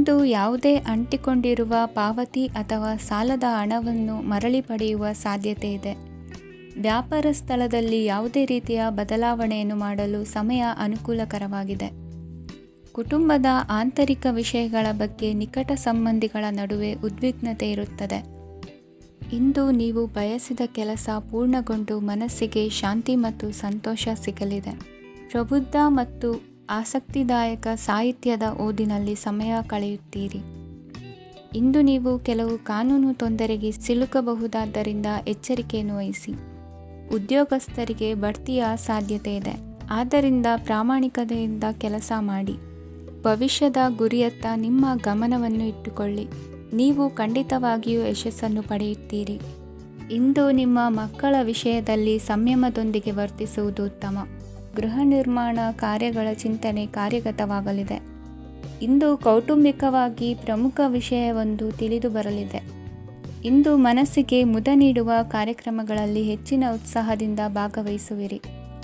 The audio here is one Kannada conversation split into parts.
ಇಂದು ಯಾವುದೇ ಅಂಟಿಕೊಂಡಿರುವ ಪಾವತಿ ಅಥವಾ ಸಾಲದ ಹಣವನ್ನು ಮರಳಿ ಪಡೆಯುವ ಸಾಧ್ಯತೆ ಇದೆ. ವ್ಯಾಪಾರ ಸ್ಥಳದಲ್ಲಿ ಯಾವುದೇ ರೀತಿಯ ಬದಲಾವಣೆಯನ್ನು ಮಾಡಲು ಸಮಯ ಅನುಕೂಲಕರವಾಗಿದೆ. ಕುಟುಂಬದ ಆಂತರಿಕ ವಿಷಯಗಳ ಬಗ್ಗೆ ನಿಕಟ ಸಂಬಂಧಿಗಳ ನಡುವೆ ಉದ್ವಿಗ್ನತೆ ಇರುತ್ತದೆ. ಇಂದು ನೀವು ಬಯಸಿದ ಕೆಲಸ ಪೂರ್ಣಗೊಂಡು ಮನಸ್ಸಿಗೆ ಶಾಂತಿ ಮತ್ತು ಸಂತೋಷ ಸಿಗಲಿದೆ. ಪ್ರಬುದ್ಧ ಮತ್ತು ಆಸಕ್ತಿದಾಯಕ ಸಾಹಿತ್ಯದ ಓದಿನಲ್ಲಿ ಸಮಯ ಕಳೆಯುತ್ತೀರಿ. ಇಂದು ನೀವು ಕೆಲವು ಕಾನೂನು ತೊಂದರೆಗೆ ಸಿಲುಕಬಹುದಾದ್ದರಿಂದ ಎಚ್ಚರಿಕೆಯನ್ನು ವಹಿಸಿ. ಉದ್ಯೋಗಸ್ಥರಿಗೆ ಬಡ್ತಿಯ ಸಾಧ್ಯತೆ ಇದೆ, ಆದ್ದರಿಂದ ಪ್ರಾಮಾಣಿಕತೆಯಿಂದ ಕೆಲಸ ಮಾಡಿ. ಭವಿಷ್ಯದ ಗುರಿಯತ್ತ ನಿಮ್ಮ ಗಮನವನ್ನು ಇಟ್ಟುಕೊಳ್ಳಿ. ನೀವು ಖಂಡಿತವಾಗಿಯೂ ಯಶಸ್ಸನ್ನು ಪಡೆಯುತ್ತೀರಿ. ಇಂದು ನಿಮ್ಮ ಮಕ್ಕಳ ವಿಷಯದಲ್ಲಿ ಸಂಯಮದೊಂದಿಗೆ ವರ್ತಿಸುವುದು ಉತ್ತಮ. ಗೃಹ ನಿರ್ಮಾಣ ಕಾರ್ಯಗಳ ಚಿಂತನೆ ಕಾರ್ಯಗತವಾಗಲಿದೆ. ಇಂದು ಕೌಟುಂಬಿಕವಾಗಿ ಪ್ರಮುಖ ವಿಷಯವೊಂದು ತಿಳಿದು ಬರಲಿದೆ. ಇಂದು ಮನಸ್ಸಿಗೆ ಮುದ ನೀಡುವ ಕಾರ್ಯಕ್ರಮಗಳಲ್ಲಿ ಹೆಚ್ಚಿನ ಉತ್ಸಾಹದಿಂದ ಭಾಗವಹಿಸುವಿರಿ.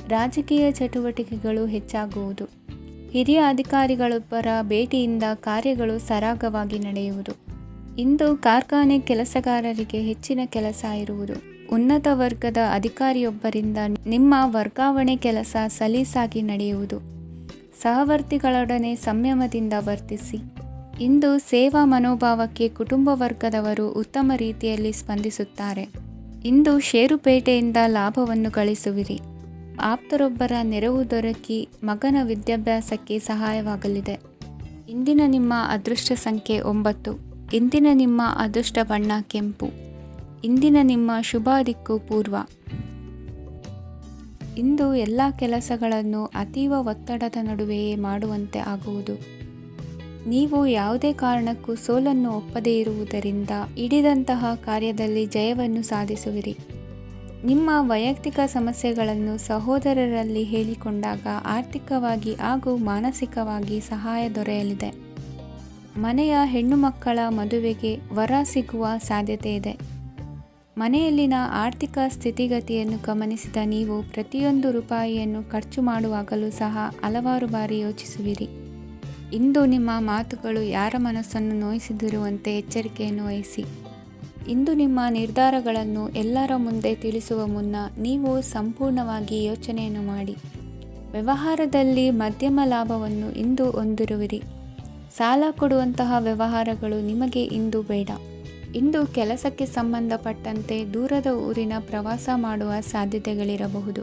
ರಾಜಕೀಯ ಚಟುವಟಿಕೆಗಳು ಹೆಚ್ಚಾಗುವುದು. ಹಿರಿಯ ಅಧಿಕಾರಿಗಳೊಬ್ಬರ ಭೇಟಿಯಿಂದ ಕಾರ್ಯಗಳು ಸರಾಗವಾಗಿ ನಡೆಯುವುದು. ಇಂದು ಕಾರ್ಖಾನೆ ಕೆಲಸಗಾರರಿಗೆ ಹೆಚ್ಚಿನ ಕೆಲಸ ಇರುವುದು. ಉನ್ನತ ವರ್ಗದ ಅಧಿಕಾರಿಯೊಬ್ಬರಿಂದ ನಿಮ್ಮ ವರ್ಗಾವಣೆ ಕೆಲಸ ಸಲೀಸಾಗಿ ನಡೆಯುವುದು. ಸಹವರ್ತಿಗಳೊಡನೆ ಸಂಯಮದಿಂದ ವರ್ತಿಸಿ. ಇಂದು ಸೇವಾ ಮನೋಭಾವಕ್ಕೆ ಕುಟುಂಬ ವರ್ಗದವರು ಉತ್ತಮ ರೀತಿಯಲ್ಲಿ ಸ್ಪಂದಿಸುತ್ತಾರೆ. ಇಂದು ಷೇರುಪೇಟೆಯಿಂದ ಲಾಭವನ್ನು ಗಳಿಸುವಿರಿ. ಆಪ್ತರೊಬ್ಬರ ನೆರವು ದೊರಕಿ ಮಗನ ವಿದ್ಯಾಭ್ಯಾಸಕ್ಕೆ ಸಹಾಯವಾಗಲಿದೆ. ಇಂದಿನ ನಿಮ್ಮ ಅದೃಷ್ಟ ಸಂಖ್ಯೆ 9. ಇಂದಿನ ನಿಮ್ಮ ಅದೃಷ್ಟ ಬಣ್ಣ ಕೆಂಪು. ಇಂದಿನ ನಿಮ್ಮ ಶುಭ ದಿಕ್ಕು ಪೂರ್ವ. ಇಂದು ಎಲ್ಲ ಕೆಲಸಗಳನ್ನು ಅತೀವ ಒತ್ತಡದ ನಡುವೆಯೇ ಮಾಡುವಂತೆ ಆಗುವುದು. ನೀವು ಯಾವುದೇ ಕಾರಣಕ್ಕೂ ಸೋಲನ್ನು ಒಪ್ಪದೇ ಇರುವುದರಿಂದ ಹಿಡಿದಂತಹ ಕಾರ್ಯದಲ್ಲಿ ಜಯವನ್ನು ಸಾಧಿಸುವಿರಿ. ನಿಮ್ಮ ವೈಯಕ್ತಿಕ ಸಮಸ್ಯೆಗಳನ್ನು ಸಹೋದರರಲ್ಲಿ ಹೇಳಿಕೊಂಡಾಗ ಆರ್ಥಿಕವಾಗಿ ಹಾಗೂ ಮಾನಸಿಕವಾಗಿ ಸಹಾಯ ದೊರೆಯಲಿದೆ. ಮನೆಯ ಹೆಣ್ಣು ಮಕ್ಕಳ ಮದುವೆಗೆ ವರ ಸಿಗುವ ಸಾಧ್ಯತೆ ಇದೆ. ಮನೆಯಲ್ಲಿನ ಆರ್ಥಿಕ ಸ್ಥಿತಿಗತಿಯನ್ನು ಗಮನಿಸಿದ ನೀವು ಪ್ರತಿಯೊಂದು ರೂಪಾಯಿಯನ್ನು ಖರ್ಚು ಮಾಡುವಾಗಲೂ ಸಹ ಹಲವಾರು ಬಾರಿ ಯೋಚಿಸುವಿರಿ. ಇಂದು ನಿಮ್ಮ ಮಾತುಗಳು ಯಾರ ಮನಸ್ಸನ್ನು ನೋಯಿಸದಿರುವಂತೆ ಎಚ್ಚರಿಕೆಯನ್ನು ವಹಿಸಿ. ಇಂದು ನಿಮ್ಮ ನಿರ್ಧಾರಗಳನ್ನು ಎಲ್ಲರ ಮುಂದೆ ತಿಳಿಸುವ ಮುನ್ನ ನೀವು ಸಂಪೂರ್ಣವಾಗಿ ಯೋಚನೆಯನ್ನು ಮಾಡಿ. ವ್ಯವಹಾರದಲ್ಲಿ ಮಧ್ಯಮ ಲಾಭವನ್ನು ಇಂದು ಹೊಂದಿರುವಿರಿ. ಸಾಲ ಕೊಡುವಂತಹ ವ್ಯವಹಾರಗಳು ನಿಮಗೆ ಇಂದು ಬೇಡ. ಇಂದು ಕೆಲಸಕ್ಕೆ ಸಂಬಂಧಪಟ್ಟಂತೆ ದೂರದ ಊರಿನ ಪ್ರವಾಸ ಮಾಡುವ ಸಾಧ್ಯತೆಗಳಿರಬಹುದು.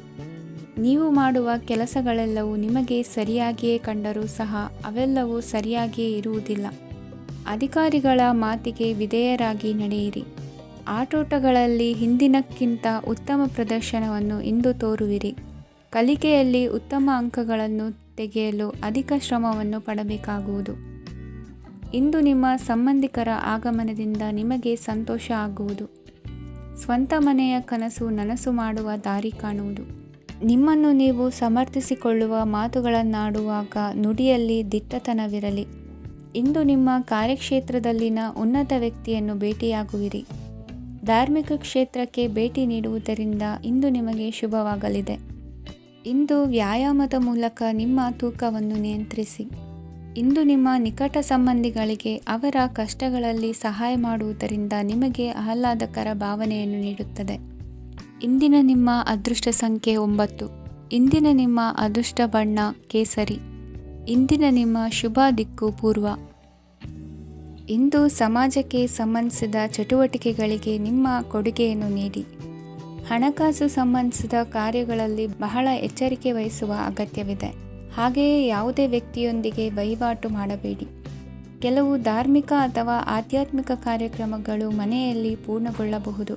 ನೀವು ಮಾಡುವ ಕೆಲಸಗಳೆಲ್ಲವೂ ನಿಮಗೆ ಸರಿಯಾಗಿಯೇ ಕಂಡರೂ ಸಹ ಅವೆಲ್ಲವೂ ಸರಿಯಾಗಿಯೇ ಇರುವುದಿಲ್ಲ. ಅಧಿಕಾರಿಗಳ ಮಾತಿಗೆ ವಿಧೇಯರಾಗಿ ನಡೆಯಿರಿ. ಆಟೋಟಗಳಲ್ಲಿ ಹಿಂದಿನಕ್ಕಿಂತ ಉತ್ತಮ ಪ್ರದರ್ಶನವನ್ನು ಇಂದು ತೋರುವಿರಿ. ಕಲಿಕೆಯಲ್ಲಿ ಉತ್ತಮ ಅಂಕಗಳನ್ನು ತೆಗೆಯಲು ಅಧಿಕ ಶ್ರಮವನ್ನು ಪಡಬೇಕಾಗುವುದು. ಇಂದು ನಿಮ್ಮ ಸಂಬಂಧಿಕರ ಆಗಮನದಿಂದ ನಿಮಗೆ ಸಂತೋಷ ಆಗುವುದು. ಸ್ವಂತ ಮನೆಯ ಕನಸು ನನಸು ಮಾಡುವ ದಾರಿ ಕಾಣುವುದು. ನಿಮ್ಮನ್ನು ನೀವು ಸಮರ್ಥಿಸಿಕೊಳ್ಳುವ ಮಾತುಗಳನ್ನಾಡುವಾಗ ನುಡಿಯಲ್ಲಿ ದಿಟ್ಟತನವಿರಲಿ. ಇಂದು ನಿಮ್ಮ ಕಾರ್ಯಕ್ಷೇತ್ರದಲ್ಲಿನ ಉನ್ನತ ವ್ಯಕ್ತಿಯನ್ನು ಭೇಟಿಯಾಗುವಿರಿ. ಧಾರ್ಮಿಕ ಕ್ಷೇತ್ರಕ್ಕೆ ಭೇಟಿ ನೀಡುವುದರಿಂದ ಇಂದು ನಿಮಗೆ ಶುಭವಾಗಲಿದೆ. ಇಂದು ವ್ಯಾಯಾಮದ ಮೂಲಕ ನಿಮ್ಮ ತೂಕವನ್ನು ನಿಯಂತ್ರಿಸಿ. ಇಂದು ನಿಮ್ಮ ನಿಕಟ ಸಂಬಂಧಿಗಳಿಗೆ ಅವರ ಕಷ್ಟಗಳಲ್ಲಿ ಸಹಾಯ ಮಾಡುವುದರಿಂದ ನಿಮಗೆ ಆಹ್ಲಾದಕರ ಭಾವನೆಯನ್ನು ನೀಡುತ್ತದೆ. ಇಂದಿನ ನಿಮ್ಮ ಅದೃಷ್ಟ ಸಂಖ್ಯೆ 9. ಇಂದಿನ ನಿಮ್ಮ ಅದೃಷ್ಟ ಬಣ್ಣ ಕೇಸರಿ. ಇಂದಿನ ನಿಮ್ಮ ಶುಭ ದಿಕ್ಕು ಪೂರ್ವ. ಇಂದು ಸಮಾಜಕ್ಕೆ ಸಂಬಂಧಿಸಿದ ಚಟುವಟಿಕೆಗಳಿಗೆ ನಿಮ್ಮ ಕೊಡುಗೆಯನ್ನು ನೀಡಿ. ಹಣಕಾಸು ಸಂಬಂಧಿಸಿದ ಕಾರ್ಯಗಳಲ್ಲಿ ಬಹಳ ಎಚ್ಚರಿಕೆ ವಹಿಸುವ ಅಗತ್ಯವಿದೆ. ಹಾಗೆಯೇ ಯಾವುದೇ ವ್ಯಕ್ತಿಯೊಂದಿಗೆ ವಹಿವಾಟು ಮಾಡಬೇಡಿ. ಕೆಲವು ಧಾರ್ಮಿಕ ಅಥವಾ ಆಧ್ಯಾತ್ಮಿಕ ಕಾರ್ಯಕ್ರಮಗಳು ಮನೆಯಲ್ಲಿ ಪೂರ್ಣಗೊಳ್ಳಬಹುದು.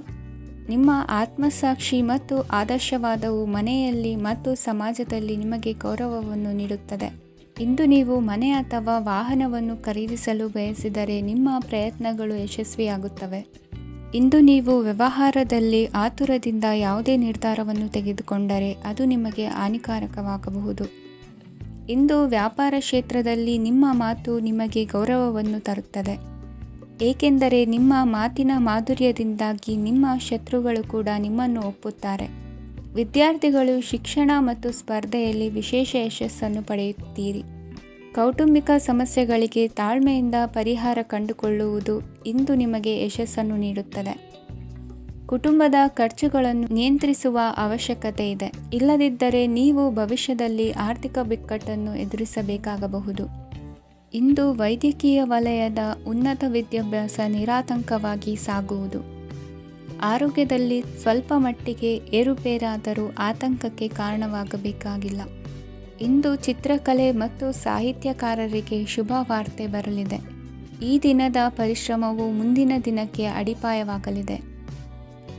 ನಿಮ್ಮ ಆತ್ಮಸಾಕ್ಷಿ ಮತ್ತು ಆದರ್ಶವಾದವು ಮನೆಯಲ್ಲಿ ಮತ್ತು ಸಮಾಜದಲ್ಲಿ ನಿಮಗೆ ಗೌರವವನ್ನು ನೀಡುತ್ತದೆ. ಇಂದು ನೀವು ಮನೆ ಅಥವಾ ವಾಹನವನ್ನು ಖರೀದಿಸಲು ಬಯಸಿದರೆ ನಿಮ್ಮ ಪ್ರಯತ್ನಗಳು ಯಶಸ್ವಿಯಾಗುತ್ತವೆ. ಇಂದು ನೀವು ವ್ಯವಹಾರದಲ್ಲಿ ಆತುರದಿಂದ ಯಾವುದೇ ನಿರ್ಧಾರವನ್ನು ತೆಗೆದುಕೊಂಡರೆ ಅದು ನಿಮಗೆ ಹಾನಿಕಾರಕವಾಗಬಹುದು. ಇಂದು ವ್ಯಾಪಾರ ಕ್ಷೇತ್ರದಲ್ಲಿ ನಿಮ್ಮ ಮಾತು ನಿಮಗೆ ಗೌರವವನ್ನು ತರುತ್ತದೆ, ಏಕೆಂದರೆ ನಿಮ್ಮ ಮಾತಿನ ಮಾಧುರ್ಯದಿಂದಾಗಿ ನಿಮ್ಮ ಶತ್ರುಗಳು ಕೂಡ ನಿಮ್ಮನ್ನು ಒಪ್ಪುತ್ತಾರೆ. ವಿದ್ಯಾರ್ಥಿಗಳು ಶಿಕ್ಷಣ ಮತ್ತು ಸ್ಪರ್ಧೆಯಲ್ಲಿ ವಿಶೇಷ ಯಶಸ್ಸನ್ನು ಪಡೆಯುತ್ತೀರಿ. ಕೌಟುಂಬಿಕ ಸಮಸ್ಯೆಗಳಿಗೆ ತಾಳ್ಮೆಯಿಂದ ಪರಿಹಾರ ಕಂಡುಕೊಳ್ಳುವುದು ಇಂದು ನಿಮಗೆ ಯಶಸ್ಸನ್ನು ನೀಡುತ್ತದೆ. ಕುಟುಂಬದ ಖರ್ಚುಗಳನ್ನು ನಿಯಂತ್ರಿಸುವ ಅವಶ್ಯಕತೆ ಇದೆ. ಇಲ್ಲದಿದ್ದರೆ ನೀವು ಭವಿಷ್ಯದಲ್ಲಿ ಆರ್ಥಿಕ ಬಿಕ್ಕಟ್ಟನ್ನು ಎದುರಿಸಬೇಕಾಗಬಹುದು. ಇಂದು ವೈದ್ಯಕೀಯ ವಲಯದ ಉನ್ನತ ವಿದ್ಯಾಭ್ಯಾಸ ನಿರಾತಂಕವಾಗಿ ಸಾಗುವುದು. ಆರೋಗ್ಯದಲ್ಲಿ ಸ್ವಲ್ಪ ಮಟ್ಟಿಗೆ ಏರುಪೇರಾದರೂ ಆತಂಕಕ್ಕೆ ಕಾರಣವಾಗಬೇಕಾಗಿಲ್ಲ. ಇಂದು ಚಿತ್ರಕಲೆ ಮತ್ತು ಸಾಹಿತ್ಯಕಾರರಿಗೆ ಶುಭ ವಾರ್ತೆ ಬರಲಿದೆ. ಈ ದಿನದ ಪರಿಶ್ರಮವು ಮುಂದಿನ ದಿನಕ್ಕೆ ಅಡಿಪಾಯವಾಗಲಿದೆ.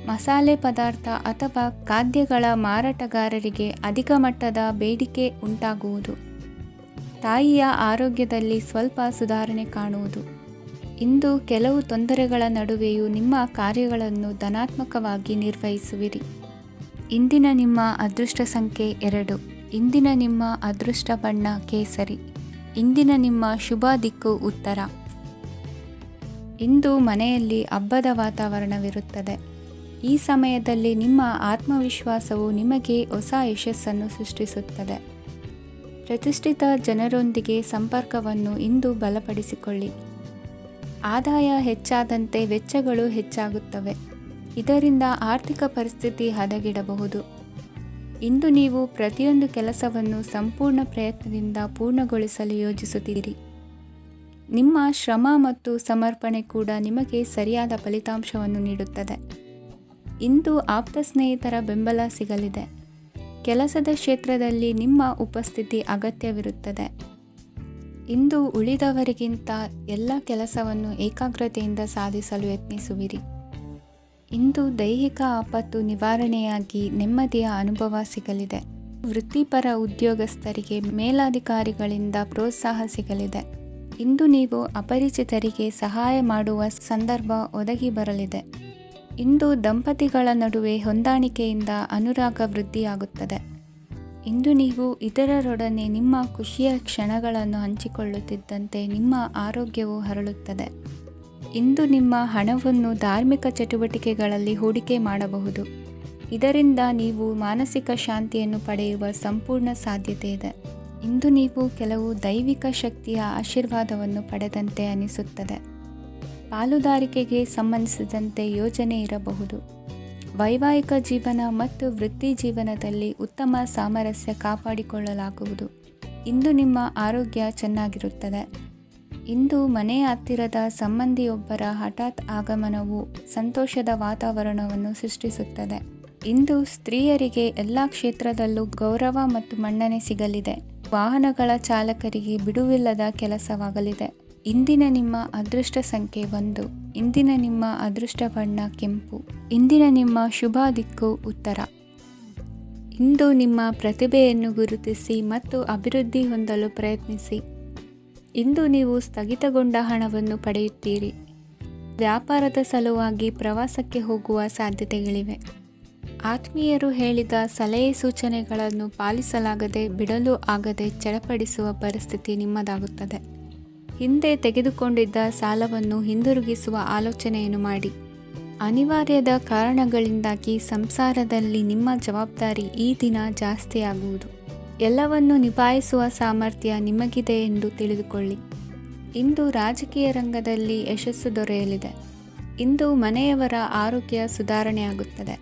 ಮಸಾಲೆ ಪದಾರ್ಥ ಅಥವಾ ಖಾದ್ಯಗಳ ಮಾರಾಟಗಾರರಿಗೆ ಅಧಿಕ ಮಟ್ಟದ ಬೇಡಿಕೆ ಉಂಟಾಗುವುದು. ತಾಯಿಯ ಆರೋಗ್ಯದಲ್ಲಿ ಸ್ವಲ್ಪ ಸುಧಾರಣೆ ಕಾಣುವುದು. ಇಂದು ಕೆಲವು ತೊಂದರೆಗಳ ನಡುವೆಯೂ ನಿಮ್ಮ ಕಾರ್ಯಗಳನ್ನು ಧನಾತ್ಮಕವಾಗಿ ನಿರ್ವಹಿಸುವಿರಿ. ಇಂದಿನ ನಿಮ್ಮ ಅದೃಷ್ಟ ಸಂಖ್ಯೆ 2. ಇಂದಿನ ನಿಮ್ಮ ಅದೃಷ್ಟ ಬಣ್ಣ ಕೇಸರಿ. ಇಂದಿನ ನಿಮ್ಮ ಶುಭ ದಿಕ್ಕು ಉತ್ತರ. ಇಂದು ಮನೆಯಲ್ಲಿ ಹಬ್ಬದ ವಾತಾವರಣವಿರುತ್ತದೆ. ಈ ಸಮಯದಲ್ಲಿ ನಿಮ್ಮ ಆತ್ಮವಿಶ್ವಾಸವು ನಿಮಗೆ ಹೊಸ ಯಶಸ್ಸನ್ನು ಸೃಷ್ಟಿಸುತ್ತದೆ. ಪ್ರತಿಷ್ಠಿತ ಜನರೊಂದಿಗೆ ಸಂಪರ್ಕವನ್ನು ಇಂದು ಬಲಪಡಿಸಿಕೊಳ್ಳಿ. ಆದಾಯ ಹೆಚ್ಚಾದಂತೆ ವೆಚ್ಚಗಳು ಹೆಚ್ಚಾಗುತ್ತವೆ. ಇದರಿಂದ ಆರ್ಥಿಕ ಪರಿಸ್ಥಿತಿ ಹದಗೆಡಬಹುದು. ಇಂದು ನೀವು ಪ್ರತಿಯೊಂದು ಕೆಲಸವನ್ನು ಸಂಪೂರ್ಣ ಪ್ರಯತ್ನದಿಂದ ಪೂರ್ಣಗೊಳಿಸಲು ಯೋಜಿಸುತ್ತೀರಿ. ನಿಮ್ಮ ಶ್ರಮ ಮತ್ತು ಸಮರ್ಪಣೆ ಕೂಡ ನಿಮಗೆ ಸರಿಯಾದ ಫಲಿತಾಂಶವನ್ನು ನೀಡುತ್ತದೆ. ಇಂದು ಆಪ್ತ ಸ್ನೇಹಿತರ ಬೆಂಬಲ ಸಿಗಲಿದೆ. ಕೆಲಸದ ಕ್ಷೇತ್ರದಲ್ಲಿ ನಿಮ್ಮ ಉಪಸ್ಥಿತಿ ಅಗತ್ಯವಿರುತ್ತದೆ. ಇಂದು ಉಳಿದವರಿಗಿಂತ ಎಲ್ಲ ಕೆಲಸವನ್ನು ಏಕಾಗ್ರತೆಯಿಂದ ಸಾಧಿಸಲು ಯತ್ನಿಸುವಿರಿ. ಇಂದು ದೈಹಿಕ ಆಪತ್ತು ನಿವಾರಣೆಯಾಗಿ ನೆಮ್ಮದಿಯ ಅನುಭವ ಸಿಗಲಿದೆ. ವೃತ್ತಿಪರ ಉದ್ಯೋಗಸ್ಥರಿಗೆ ಮೇಲಾಧಿಕಾರಿಗಳಿಂದ ಪ್ರೋತ್ಸಾಹ ಸಿಗಲಿದೆ. ಇಂದು ನೀವು ಅಪರಿಚಿತರಿಗೆ ಸಹಾಯ ಮಾಡುವ ಸಂದರ್ಭ ಒದಗಿ ಬರಲಿದೆ. ಇಂದು ದಂಪತಿಗಳ ನಡುವೆ ಹೊಂದಾಣಿಕೆಯಿಂದ ಅನುರಾಗ ವೃದ್ಧಿಯಾಗುತ್ತದೆ. ಇಂದು ನೀವು ಇತರರೊಡನೆ ನಿಮ್ಮ ಖುಷಿಯ ಕ್ಷಣಗಳನ್ನು ಹಂಚಿಕೊಳ್ಳುತ್ತಿದ್ದಂತೆ ನಿಮ್ಮ ಆರೋಗ್ಯವು ಹರಳುತ್ತದೆ. ಇಂದು ನಿಮ್ಮ ಹಣವನ್ನು ಧಾರ್ಮಿಕ ಚಟುವಟಿಕೆಗಳಲ್ಲಿ ಹೂಡಿಕೆ ಮಾಡಬಹುದು. ಇದರಿಂದ ನೀವು ಮಾನಸಿಕ ಶಾಂತಿಯನ್ನು ಪಡೆಯುವ ಸಂಪೂರ್ಣ ಸಾಧ್ಯತೆ ಇದೆ. ಇಂದು ನೀವು ಕೆಲವು ದೈವಿಕ ಶಕ್ತಿಯ ಆಶೀರ್ವಾದವನ್ನು ಪಡೆದಂತೆ ಅನಿಸುತ್ತದೆ. ಪಾಲುದಾರಿಕೆಗೆ ಸಂಬಂಧಿಸಿದಂತೆ ಯೋಜನೆ ಇರಬಹುದು. ವೈವಾಹಿಕ ಜೀವನ ಮತ್ತು ವೃತ್ತಿ ಜೀವನದಲ್ಲಿ ಉತ್ತಮ ಸಾಮರಸ್ಯ ಕಾಪಾಡಿಕೊಳ್ಳಲಾಗುವುದು. ಇಂದು ನಿಮ್ಮ ಆರೋಗ್ಯ ಚೆನ್ನಾಗಿರುತ್ತದೆ. ಇಂದು ಮನೆಯ ಹತ್ತಿರದ ಸಂಬಂಧಿಯೊಬ್ಬರ ಹಠಾತ್ ಆಗಮನವು ಸಂತೋಷದ ವಾತಾವರಣವನ್ನು ಸೃಷ್ಟಿಸುತ್ತದೆ. ಇಂದು ಸ್ತ್ರೀಯರಿಗೆ ಎಲ್ಲ ಕ್ಷೇತ್ರದಲ್ಲೂ ಗೌರವ ಮತ್ತು ಮನ್ನಣೆ ಸಿಗಲಿದೆ. ವಾಹನಗಳ ಚಾಲಕರಿಗೆ ಬಿಡುವಿಲ್ಲದ ಕೆಲಸವಾಗಲಿದೆ. ಇಂದಿನ ನಿಮ್ಮ ಅದೃಷ್ಟ ಸಂಖ್ಯೆ 1. ಇಂದಿನ ನಿಮ್ಮ ಅದೃಷ್ಟ ಬಣ್ಣ ಕೆಂಪು. ಇಂದಿನ ನಿಮ್ಮ ಶುಭ ದಿಕ್ಕು ಉತ್ತರ. ಇಂದು ನಿಮ್ಮ ಪ್ರತಿಭೆಯನ್ನು ಗುರುತಿಸಿ ಮತ್ತು ಅಭಿವೃದ್ಧಿ ಹೊಂದಲು ಪ್ರಯತ್ನಿಸಿ. ಇಂದು ನೀವು ಸ್ಥಗಿತಗೊಂಡ ಹಣವನ್ನು ಪಡೆಯುತ್ತೀರಿ. ವ್ಯಾಪಾರದ ಸಲುವಾಗಿ ಪ್ರವಾಸಕ್ಕೆ ಹೋಗುವ ಸಾಧ್ಯತೆಗಳಿವೆ. ಆತ್ಮೀಯರು ಹೇಳಿದ ಸಲಹೆ ಸೂಚನೆಗಳನ್ನು ಪಾಲಿಸಲಾಗದೆ ಬಿಡಲು ಆಗದೆ ಚಡಪಡಿಸುವ ಪರಿಸ್ಥಿತಿ ನಿಮ್ಮದಾಗುತ್ತದೆ. ಹಿಂದೆ ತೆಗೆದುಕೊಂಡಿದ್ದ ಸಾಲವನ್ನು ಹಿಂದಿರುಗಿಸುವ ಆಲೋಚನೆಯನ್ನು ಮಾಡಿ. ಅನಿವಾರ್ಯದ ಕಾರಣಗಳಿಂದಾಗಿ ಸಂಸಾರದಲ್ಲಿ ನಿಮ್ಮ ಜವಾಬ್ದಾರಿ ಈ ದಿನ ಜಾಸ್ತಿಯಾಗುವುದು. ಎಲ್ಲವನ್ನು ನಿಭಾಯಿಸುವ ಸಾಮರ್ಥ್ಯ ನಿಮಗಿದೆ ಎಂದು ತಿಳಿದುಕೊಳ್ಳಿ. ಇಂದು ರಾಜಕೀಯ ರಂಗದಲ್ಲಿ ಯಶಸ್ಸು ದೊರೆಯಲಿದೆ. ಇಂದು ಮನೆಯವರ ಆರೋಗ್ಯ ಸುಧಾರಣೆಯಾಗುತ್ತದೆ.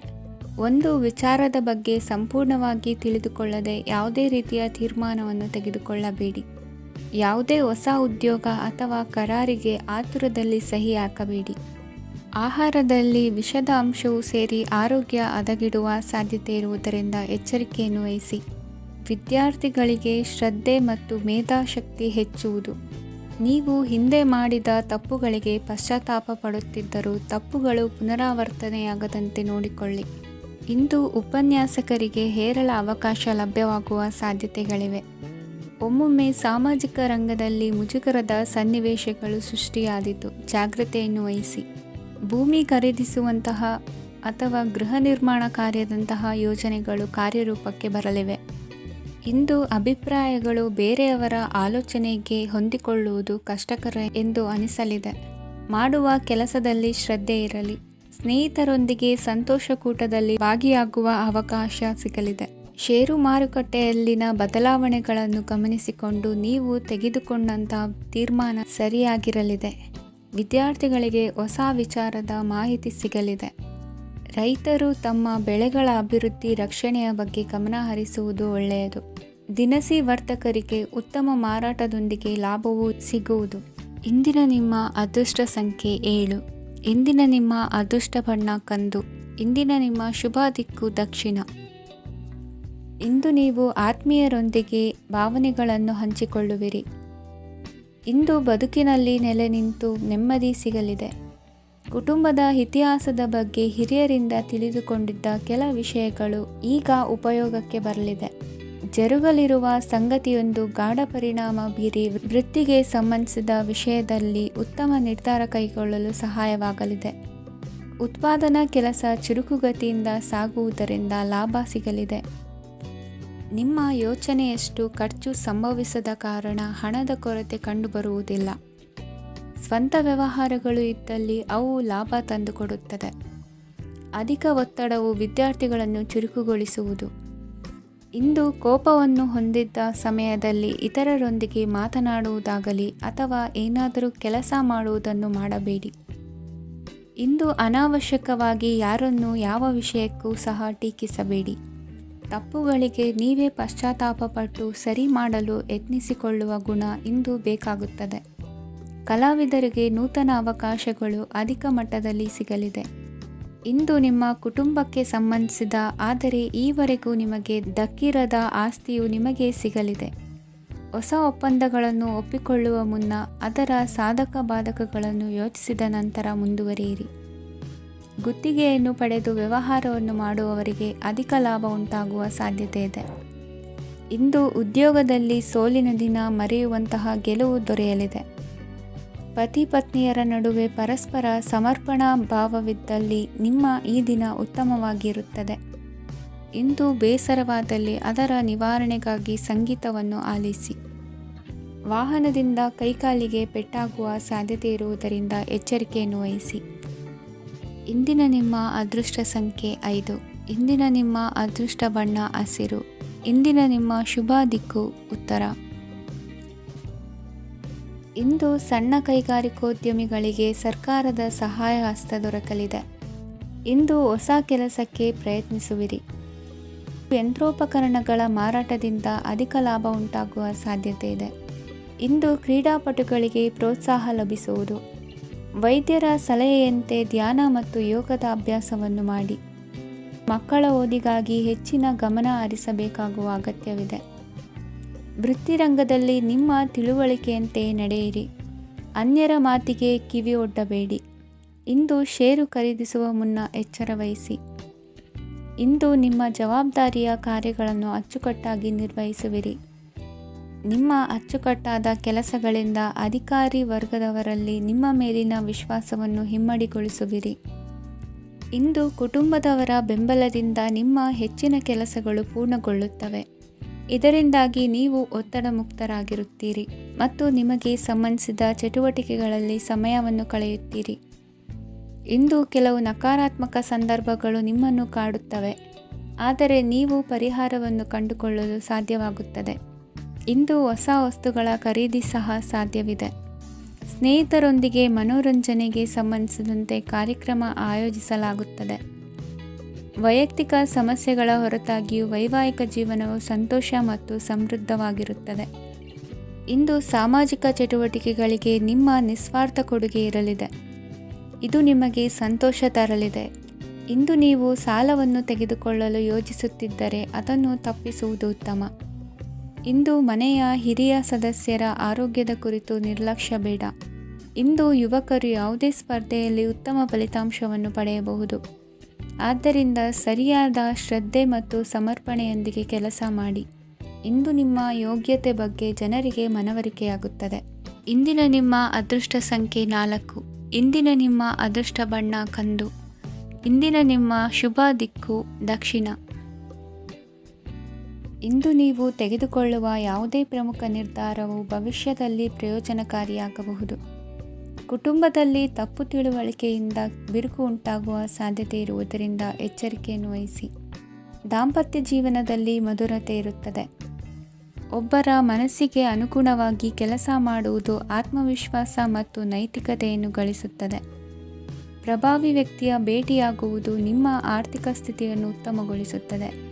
ಒಂದು ವಿಚಾರದ ಬಗ್ಗೆ ಸಂಪೂರ್ಣವಾಗಿ ತಿಳಿದುಕೊಳ್ಳದೆ ಯಾವುದೇ ರೀತಿಯ ತೀರ್ಮಾನವನ್ನು ತೆಗೆದುಕೊಳ್ಳಬೇಡಿ. ಯಾವುದೇ ಹೊಸ ಉದ್ಯೋಗ ಅಥವಾ ಕರಾರಿಗೆ ಆತುರದಲ್ಲಿ ಸಹಿ ಹಾಕಬೇಡಿ. ಆಹಾರದಲ್ಲಿ ವಿಷದ ಅಂಶವು ಸೇರಿ ಆರೋಗ್ಯ ಹದಗೆಡುವ ಸಾಧ್ಯತೆ ಇರುವುದರಿಂದ ಎಚ್ಚರಿಕೆಯನ್ನು ವಹಿಸಿ. ವಿದ್ಯಾರ್ಥಿಗಳಿಗೆ ಶ್ರದ್ಧೆ ಮತ್ತು ಮೇಧಾಶಕ್ತಿ ಹೆಚ್ಚುವುದು. ನೀವು ಹಿಂದೆ ಮಾಡಿದ ತಪ್ಪುಗಳಿಗೆ ಪಶ್ಚಾತ್ತಾಪ ಪಡುತ್ತಿದ್ದರೂ ತಪ್ಪುಗಳು ಪುನರಾವರ್ತನೆಯಾಗದಂತೆ ನೋಡಿಕೊಳ್ಳಿ. ಇಂದು ಉಪನ್ಯಾಸಕರಿಗೆ ಹೇರಳ ಅವಕಾಶ ಲಭ್ಯವಾಗುವ ಸಾಧ್ಯತೆಗಳಿವೆ. ಒಮ್ಮೊಮ್ಮೆ ಸಾಮಾಜಿಕ ರಂಗದಲ್ಲಿ ಮುಜುಗರದ ಸನ್ನಿವೇಶಗಳು ಸೃಷ್ಟಿಯಾದೀತು. ಜಾಗ್ರತೆಯನ್ನು ವಹಿಸಿ. ಭೂಮಿ ಖರೀದಿಸುವಂತಹ ಅಥವಾ ಗೃಹ ನಿರ್ಮಾಣ ಕಾರ್ಯದಂತಹ ಯೋಜನೆಗಳು ಕಾರ್ಯರೂಪಕ್ಕೆ ಬರಲಿವೆ. ಇಂದು ಅಭಿಪ್ರಾಯಗಳು ಬೇರೆಯವರ ಆಲೋಚನೆಗೆ ಹೊಂದಿಕೊಳ್ಳುವುದು ಕಷ್ಟಕರ ಎಂದು ಅನಿಸಲಿದೆ. ಮಾಡುವ ಕೆಲಸದಲ್ಲಿ ಶ್ರದ್ಧೆ ಇರಲಿ. ಸ್ನೇಹಿತರೊಂದಿಗೆ ಸಂತೋಷಕೂಟದಲ್ಲಿ ಭಾಗಿಯಾಗುವ ಅವಕಾಶ ಸಿಗಲಿದೆ. ಷೇರು ಮಾರುಕಟ್ಟೆಯಲ್ಲಿನ ಬದಲಾವಣೆಗಳನ್ನು ಗಮನಿಸಿಕೊಂಡು ನೀವು ತೆಗೆದುಕೊಂಡಂಥ ತೀರ್ಮಾನ ಸರಿಯಾಗಿರಲಿದೆ. ವಿದ್ಯಾರ್ಥಿಗಳಿಗೆ ಹೊಸ ವಿಚಾರದ ಮಾಹಿತಿ ಸಿಗಲಿದೆ. ರೈತರು ತಮ್ಮ ಬೆಳೆಗಳ ಅಭಿವೃದ್ಧಿ ರಕ್ಷಣೆಯ ಬಗ್ಗೆ ಗಮನ ಹರಿಸುವುದು ಒಳ್ಳೆಯದು. ದಿನಸಿ ವರ್ತಕರಿಗೆ ಉತ್ತಮ ಮಾರಾಟದೊಂದಿಗೆ ಲಾಭವೂ ಸಿಗುವುದು. ಇಂದಿನ ನಿಮ್ಮ ಅದೃಷ್ಟ ಸಂಖ್ಯೆ 7. ಇಂದಿನ ನಿಮ್ಮ ಅದೃಷ್ಟ ಬಣ್ಣ ಕಂದು. ಇಂದಿನ ನಿಮ್ಮ ಶುಭ ದಿಕ್ಕು ದಕ್ಷಿಣ. ಇಂದು ನೀವು ಆತ್ಮೀಯರೊಂದಿಗೆ ಭಾವನೆಗಳನ್ನು ಹಂಚಿಕೊಳ್ಳುವಿರಿ. ಇಂದು ಬದುಕಿನಲ್ಲಿ ನೆಲೆ ನಿಂತು ನೆಮ್ಮದಿ ಸಿಗಲಿದೆ. ಕುಟುಂಬದ ಇತಿಹಾಸದ ಬಗ್ಗೆ ಹಿರಿಯರಿಂದ ತಿಳಿದುಕೊಂಡಿದ್ದ ಕೆಲ ವಿಷಯಗಳು ಈಗ ಉಪಯೋಗಕ್ಕೆ ಬರಲಿದೆ. ಜರುಗಲಿರುವ ಸಂಗತಿಯೊಂದು ಗಾಢ ಪರಿಣಾಮ ಬೀರಿ ವೃತ್ತಿಗೆ ಸಂಬಂಧಿಸಿದ ವಿಷಯದಲ್ಲಿ ಉತ್ತಮ ನಿರ್ಧಾರ ಕೈಗೊಳ್ಳಲು ಸಹಾಯವಾಗಲಿದೆ. ಉತ್ಪಾದನಾ ಕೆಲಸ ಚುರುಕುಗತಿಯಿಂದ ಸಾಗುವುದರಿಂದ ಲಾಭ ಸಿಗಲಿದೆ. ನಿಮ್ಮ ಯೋಚನೆಯಷ್ಟು ಖರ್ಚು ಸಂಭವಿಸದ ಕಾರಣ ಹಣದ ಕೊರತೆ ಕಂಡುಬರುವುದಿಲ್ಲ. ಸ್ವಂತ ವ್ಯವಹಾರಗಳು ಇದ್ದಲ್ಲಿ ಅವು ಲಾಭ ತಂದುಕೊಡುತ್ತದೆ. ಅಧಿಕ ಒತ್ತಡವು ವಿದ್ಯಾರ್ಥಿಗಳನ್ನು ಚುರುಕುಗೊಳಿಸುವುದು. ಇಂದು ಕೋಪವನ್ನು ಹೊಂದಿದ್ದ ಸಮಯದಲ್ಲಿ ಇತರರೊಂದಿಗೆ ಮಾತನಾಡುವುದಾಗಲಿ ಅಥವಾ ಏನಾದರೂ ಕೆಲಸ ಮಾಡುವುದನ್ನು ಮಾಡಬೇಡಿ. ಇಂದು ಅನಾವಶ್ಯಕವಾಗಿ ಯಾರನ್ನೂ ಯಾವ ವಿಷಯಕ್ಕೂ ಸಹ ಟೀಕಿಸಬೇಡಿ. ತಪ್ಪುಗಳಿಗೆ ನೀವೇ ಪಶ್ಚಾತ್ತಾಪಪಟ್ಟು ಸರಿ ಮಾಡಲು ಯತ್ನಿಸಿಕೊಳ್ಳುವ ಗುಣ ಇಂದು ಬೇಕಾಗುತ್ತದೆ. ಕಲಾವಿದರಿಗೆ ನೂತನ ಅವಕಾಶಗಳು ಅಧಿಕ ಮಟ್ಟದಲ್ಲಿ ಸಿಗಲಿದೆ. ಇಂದು ನಿಮ್ಮ ಕುಟುಂಬಕ್ಕೆ ಸಂಬಂಧಿಸಿದ ಆದರೆ ಈವರೆಗೂ ನಿಮಗೆ ದಕ್ಕಿರದ ಆಸ್ತಿಯು ನಿಮಗೆ ಸಿಗಲಿದೆ. ಹೊಸ ಒಪ್ಪಂದಗಳನ್ನು ಒಪ್ಪಿಕೊಳ್ಳುವ ಮುನ್ನ ಅದರ ಸಾಧಕ ಬಾಧಕಗಳನ್ನು ಯೋಚಿಸಿದ ನಂತರ ಮುಂದುವರಿಯಿರಿ. ಗುತ್ತಿಗೆಯನ್ನು ಪಡೆದು ವ್ಯವಹಾರವನ್ನು ಮಾಡುವವರಿಗೆ ಅಧಿಕ ಲಾಭ ಉಂಟಾಗುವ ಸಾಧ್ಯತೆ ಇದೆ. ಇಂದು ಉದ್ಯೋಗದಲ್ಲಿ ಸೋಲಿನ ದಿನ ಮರೆಯುವಂತಹ ಗೆಲುವು ದೊರೆಯಲಿದೆ. ಪತಿ ಪತ್ನಿಯರ ನಡುವೆ ಪರಸ್ಪರ ಸಮರ್ಪಣಾ ಭಾವವಿದ್ದಲ್ಲಿ ನಿಮ್ಮ ಈ ದಿನ ಉತ್ತಮವಾಗಿರುತ್ತದೆ. ಇಂದು ಬೇಸರವಾದಲ್ಲಿ ಅದರ ನಿವಾರಣೆಗಾಗಿ ಸಂಗೀತವನ್ನು ಆಲಿಸಿ. ವಾಹನದಿಂದ ಕೈಕಾಲಿಗೆ ಪೆಟ್ಟಾಗುವ ಸಾಧ್ಯತೆ ಇರುವುದರಿಂದ ಎಚ್ಚರಿಕೆಯನ್ನು ವಹಿಸಿ. ಇಂದಿನ ನಿಮ್ಮ ಅದೃಷ್ಟ ಸಂಖ್ಯೆ 5. ಇಂದಿನ ನಿಮ್ಮ ಅದೃಷ್ಟ ಬಣ್ಣ ಹಸಿರು. ಇಂದಿನ ನಿಮ್ಮ ಶುಭ ದಿಕ್ಕು ಉತ್ತರ. ಇಂದು ಸಣ್ಣ ಕೈಗಾರಿಕೋದ್ಯಮಿಗಳಿಗೆ ಸರ್ಕಾರದ ಸಹಾಯ ಹಸ್ತ ದೊರಕಲಿದೆ. ಇಂದು ಹೊಸ ಕೆಲಸಕ್ಕೆ ಪ್ರಯತ್ನಿಸುವಿರಿ. ಯಂತ್ರೋಪಕರಣಗಳ ಮಾರಾಟದಿಂದ ಅಧಿಕ ಲಾಭ ಉಂಟಾಗುವ ಸಾಧ್ಯತೆ ಇದೆ. ಇಂದು ಕ್ರೀಡಾಪಟುಗಳಿಗೆ ಪ್ರೋತ್ಸಾಹ ಲಭಿಸುವುದು. ವೈದ್ಯರ ಸಲಹೆಯಂತೆ ಧ್ಯಾನ ಮತ್ತು ಯೋಗದ ಅಭ್ಯಾಸವನ್ನು ಮಾಡಿ. ಮಕ್ಕಳ ಓದಿಗಾಗಿ ಹೆಚ್ಚಿನ ಗಮನ ಹರಿಸಬೇಕಾಗುವ ಅಗತ್ಯವಿದೆ. ವೃತ್ತಿರಂಗದಲ್ಲಿ ನಿಮ್ಮ ತಿಳುವಳಿಕೆಯಂತೆ ನಡೆಯಿರಿ. ಅನ್ಯರ ಮಾತಿಗೆ ಕಿವಿ ಒಡ್ಡಬೇಡಿ. ಇಂದು ಷೇರು ಖರೀದಿಸುವ ಮುನ್ನ ಎಚ್ಚರ ವಹಿಸಿ. ಇಂದು ನಿಮ್ಮ ಜವಾಬ್ದಾರಿಯ ಕಾರ್ಯಗಳನ್ನು ಅಚ್ಚುಕಟ್ಟಾಗಿ ನಿರ್ವಹಿಸುವಿರಿ. ನಿಮ್ಮ ಅಚ್ಚುಕಟ್ಟಾದ ಕೆಲಸಗಳಿಂದ ಅಧಿಕಾರಿ ವರ್ಗದವರಲ್ಲಿ ನಿಮ್ಮ ಮೇಲಿನ ವಿಶ್ವಾಸವನ್ನು ಇಮ್ಮಡಿಗೊಳಿಸುವಿರಿ. ಇಂದು ಕುಟುಂಬದವರ ಬೆಂಬಲದಿಂದ ನಿಮ್ಮ ಹೆಚ್ಚಿನ ಕೆಲಸಗಳು ಪೂರ್ಣಗೊಳ್ಳುತ್ತವೆ. ಇದರಿಂದಾಗಿ ನೀವು ಒತ್ತಡ ಮುಕ್ತರಾಗಿರುತ್ತೀರಿ ಮತ್ತು ನಿಮಗೆ ಸಂಬಂಧಿಸಿದ ಚಟುವಟಿಕೆಗಳಲ್ಲಿ ಸಮಯವನ್ನು ಕಳೆಯುತ್ತೀರಿ. ಇಂದು ಕೆಲವು ನಕಾರಾತ್ಮಕ ಸಂದರ್ಭಗಳು ನಿಮ್ಮನ್ನು ಕಾಡುತ್ತವೆ, ಆದರೆ ನೀವು ಪರಿಹಾರವನ್ನು ಕಂಡುಕೊಳ್ಳಲು ಸಾಧ್ಯವಾಗುತ್ತದೆ. ಇಂದು ಹೊಸ ವಸ್ತುಗಳ ಖರೀದಿ ಸಹ ಸಾಧ್ಯವಿದೆ. ಸ್ನೇಹಿತರೊಂದಿಗೆ ಮನೋರಂಜನೆಗೆ ಸಂಬಂಧಿಸಿದಂತೆ ಕಾರ್ಯಕ್ರಮ ಆಯೋಜಿಸಲಾಗುತ್ತದೆ. ವೈಯಕ್ತಿಕ ಸಮಸ್ಯೆಗಳ ಹೊರತಾಗಿಯೂ ವೈವಾಹಿಕ ಜೀವನವು ಸಂತೋಷ ಮತ್ತು ಸಮೃದ್ಧವಾಗಿರುತ್ತದೆ. ಇಂದು ಸಾಮಾಜಿಕ ಚಟುವಟಿಕೆಗಳಿಗೆ ನಿಮ್ಮ ನಿಸ್ವಾರ್ಥ ಕೊಡುಗೆ ಇರಲಿದೆ. ಇದು ನಿಮಗೆ ಸಂತೋಷ ತರಲಿದೆ. ಇಂದು ನೀವು ಸಾಲವನ್ನು ತೆಗೆದುಕೊಳ್ಳಲು ಯೋಜಿಸುತ್ತಿದ್ದರೆ ಅದನ್ನು ತಪ್ಪಿಸುವುದು ಉತ್ತಮ. ಇಂದು ಮನೆಯ ಹಿರಿಯ ಸದಸ್ಯರ ಆರೋಗ್ಯದ ಕುರಿತು ನಿರ್ಲಕ್ಷ್ಯ ಬೇಡ. ಇಂದು ಯುವಕರು ಯಾವುದೇ ಸ್ಪರ್ಧೆಯಲ್ಲಿ ಉತ್ತಮ ಫಲಿತಾಂಶವನ್ನು ಪಡೆಯಬಹುದು. ಆದ್ದರಿಂದ ಸರಿಯಾದ ಶ್ರದ್ಧೆ ಮತ್ತು ಸಮರ್ಪಣೆಯೊಂದಿಗೆ ಕೆಲಸ ಮಾಡಿ. ಇಂದು ನಿಮ್ಮ ಯೋಗ್ಯತೆ ಬಗ್ಗೆ ಜನರಿಗೆ ಮನವರಿಕೆಯಾಗುತ್ತದೆ. ಇಂದಿನ ನಿಮ್ಮ ಅದೃಷ್ಟ ಸಂಖ್ಯೆ 4. ಇಂದಿನ ನಿಮ್ಮ ಅದೃಷ್ಟ ಬಣ್ಣ ಕಂದು. ಇಂದಿನ ನಿಮ್ಮ ಶುಭ ದಿಕ್ಕು ದಕ್ಷಿಣ. ಇಂದು ನೀವು ತೆಗೆದುಕೊಳ್ಳುವ ಯಾವುದೇ ಪ್ರಮುಖ ನಿರ್ಧಾರವು ಭವಿಷ್ಯದಲ್ಲಿ ಪ್ರಯೋಜನಕಾರಿಯಾಗಬಹುದು. ಕುಟುಂಬದಲ್ಲಿ ತಪ್ಪು ತಿಳುವಳಿಕೆಯಿಂದ ಬಿರುಕು ಉಂಟಾಗುವ ಸಾಧ್ಯತೆ ಇರುವುದರಿಂದ ಎಚ್ಚರಿಕೆಯನ್ನು ವಹಿಸಿ. ದಾಂಪತ್ಯ ಜೀವನದಲ್ಲಿ ಮಧುರತೆ ಇರುತ್ತದೆ. ಒಬ್ಬರ ಮನಸ್ಸಿಗೆ ಅನುಗುಣವಾಗಿ ಕೆಲಸ ಮಾಡುವುದು ಆತ್ಮವಿಶ್ವಾಸ ಮತ್ತು ನೈತಿಕತೆಯನ್ನು ಗಳಿಸುತ್ತದೆ. ಪ್ರಭಾವಿ ವ್ಯಕ್ತಿಯ ಭೇಟಿಯಾಗುವುದು ನಿಮ್ಮ ಆರ್ಥಿಕ ಸ್ಥಿತಿಯನ್ನು ಉತ್ತಮಗೊಳಿಸುತ್ತದೆ.